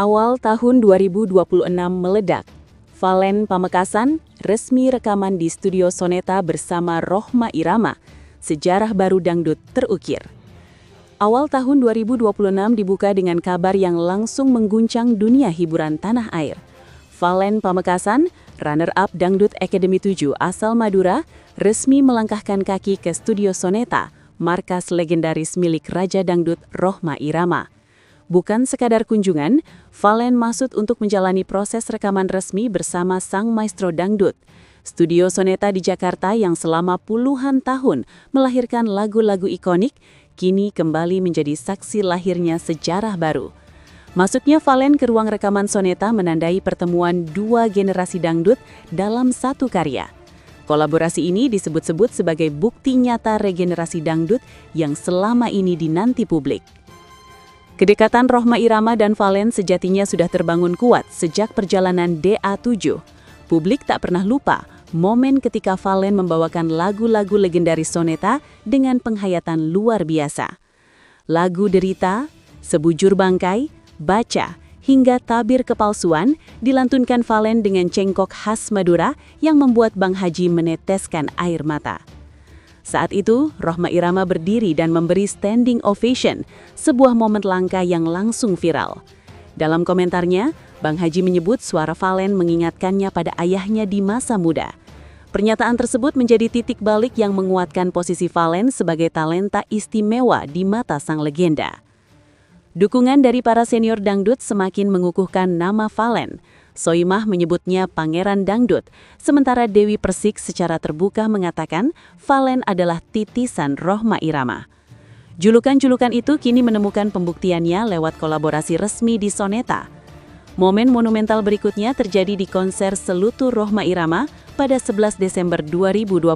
Awal tahun 2026 meledak. Valen Pamekasan resmi rekaman di studio Soneta bersama Rohma Irama. Sejarah baru dangdut terukir. Awal tahun 2026 dibuka dengan kabar yang langsung mengguncang dunia hiburan tanah air. Valen Pamekasan, runner-up Dangdut Academy 7 asal Madura, resmi melangkahkan kaki ke studio Soneta, markas legendaris milik Raja Dangdut Rohma Irama. Bukan sekadar kunjungan, Valen masuk untuk menjalani proses rekaman resmi bersama sang maestro dangdut. Studio Soneta di Jakarta yang selama puluhan tahun melahirkan lagu-lagu ikonik, kini kembali menjadi saksi lahirnya sejarah baru. Masuknya Valen ke ruang rekaman Soneta menandai pertemuan dua generasi dangdut dalam satu karya. Kolaborasi ini disebut-sebut sebagai bukti nyata regenerasi dangdut yang selama ini dinanti publik. Kedekatan Rohma Irama dan Valen sejatinya sudah terbangun kuat sejak perjalanan DA7. Publik tak pernah lupa momen ketika Valen membawakan lagu-lagu legendaris Soneta dengan penghayatan luar biasa. Lagu Derita, Sebujur Bangkai, Baca, hingga Tabir Kepalsuan dilantunkan Valen dengan cengkok khas Madura yang membuat Bang Haji meneteskan air mata. Saat itu, Rohma Irama berdiri dan memberi standing ovation, sebuah momen langka yang langsung viral. Dalam komentarnya, Bang Haji menyebut suara Valen mengingatkannya pada ayahnya di masa muda. Pernyataan tersebut menjadi titik balik yang menguatkan posisi Valen sebagai talenta istimewa di mata sang legenda. Dukungan dari para senior dangdut semakin mengukuhkan nama Valen. Soimah menyebutnya Pangeran Dangdut, sementara Dewi Persik secara terbuka mengatakan Valen adalah titisan Rohma Irama. Julukan-julukan itu kini menemukan pembuktiannya lewat kolaborasi resmi di Soneta. Momen monumental berikutnya terjadi di konser Selutur Rohma Irama pada 11 Desember 2025.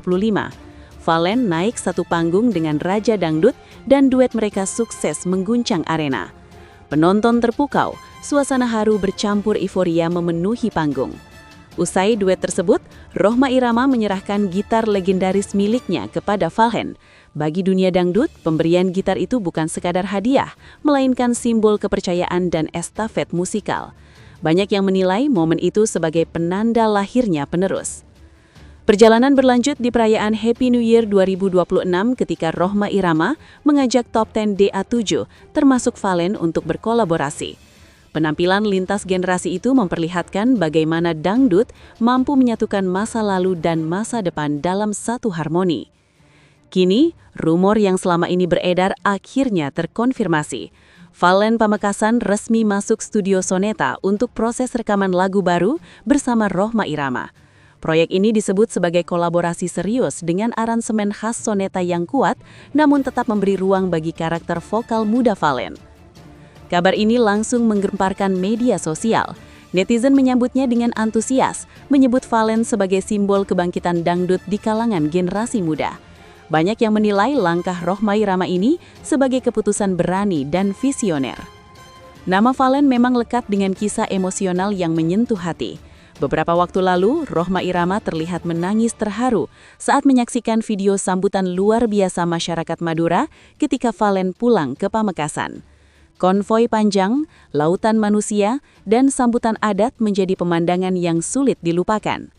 Valen naik satu panggung dengan Raja Dangdut dan duet mereka sukses mengguncang arena. Penonton terpukau, suasana haru bercampur euforia memenuhi panggung. Usai duet tersebut, Rohma Irama menyerahkan gitar legendaris miliknya kepada Valen. Bagi dunia dangdut, pemberian gitar itu bukan sekadar hadiah, melainkan simbol kepercayaan dan estafet musikal. Banyak yang menilai momen itu sebagai penanda lahirnya penerus. Perjalanan berlanjut di perayaan Happy New Year 2026 ketika Rohma Irama mengajak top 10 DA7 termasuk Valen untuk berkolaborasi. Penampilan lintas generasi itu memperlihatkan bagaimana dangdut mampu menyatukan masa lalu dan masa depan dalam satu harmoni. Kini, rumor yang selama ini beredar akhirnya terkonfirmasi. Valen Pamekasan resmi masuk studio Soneta untuk proses rekaman lagu baru bersama Rohma Irama. Proyek ini disebut sebagai kolaborasi serius dengan aransemen khas Soneta yang kuat, namun tetap memberi ruang bagi karakter vokal muda Valen. Kabar ini langsung menggemparkan media sosial. Netizen menyambutnya dengan antusias, menyebut Valen sebagai simbol kebangkitan dangdut di kalangan generasi muda. Banyak yang menilai langkah Rohma Irama ini sebagai keputusan berani dan visioner. Nama Valen memang lekat dengan kisah emosional yang menyentuh hati. Beberapa waktu lalu, Rohma Irama terlihat menangis terharu saat menyaksikan video sambutan luar biasa masyarakat Madura ketika Valen pulang ke Pamekasan. Konvoi panjang, lautan manusia, dan sambutan adat menjadi pemandangan yang sulit dilupakan.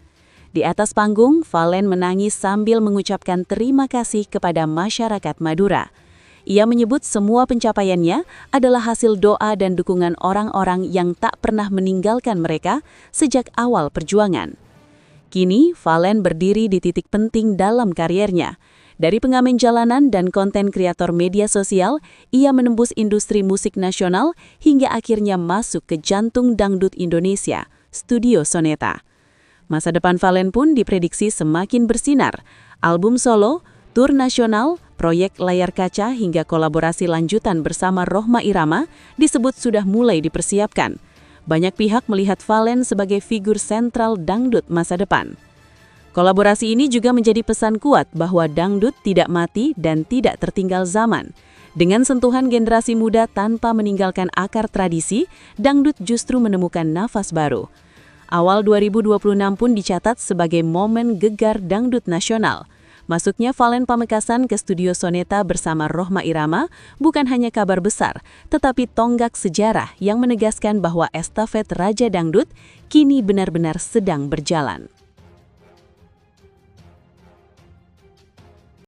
Di atas panggung, Valen menangis sambil mengucapkan terima kasih kepada masyarakat Madura. Ia menyebut semua pencapaiannya adalah hasil doa dan dukungan orang-orang yang tak pernah meninggalkan mereka sejak awal perjuangan. Kini, Valen berdiri di titik penting dalam kariernya. Dari pengamen jalanan dan konten kreator media sosial, ia menembus industri musik nasional hingga akhirnya masuk ke jantung dangdut Indonesia, Studio Soneta. Masa depan Valen pun diprediksi semakin bersinar. Album solo, tur nasional, proyek layar kaca hingga kolaborasi lanjutan bersama Rohma Irama disebut sudah mulai dipersiapkan. Banyak pihak melihat Valen sebagai figur sentral dangdut masa depan. Kolaborasi ini juga menjadi pesan kuat bahwa dangdut tidak mati dan tidak tertinggal zaman. Dengan sentuhan generasi muda tanpa meninggalkan akar tradisi, dangdut justru menemukan nafas baru. Awal 2026 pun dicatat sebagai momen gegar dangdut nasional. Masuknya Valen Pamekasan ke studio Soneta bersama Rohma Irama bukan hanya kabar besar, tetapi tonggak sejarah yang menegaskan bahwa estafet Raja Dangdut kini benar-benar sedang berjalan.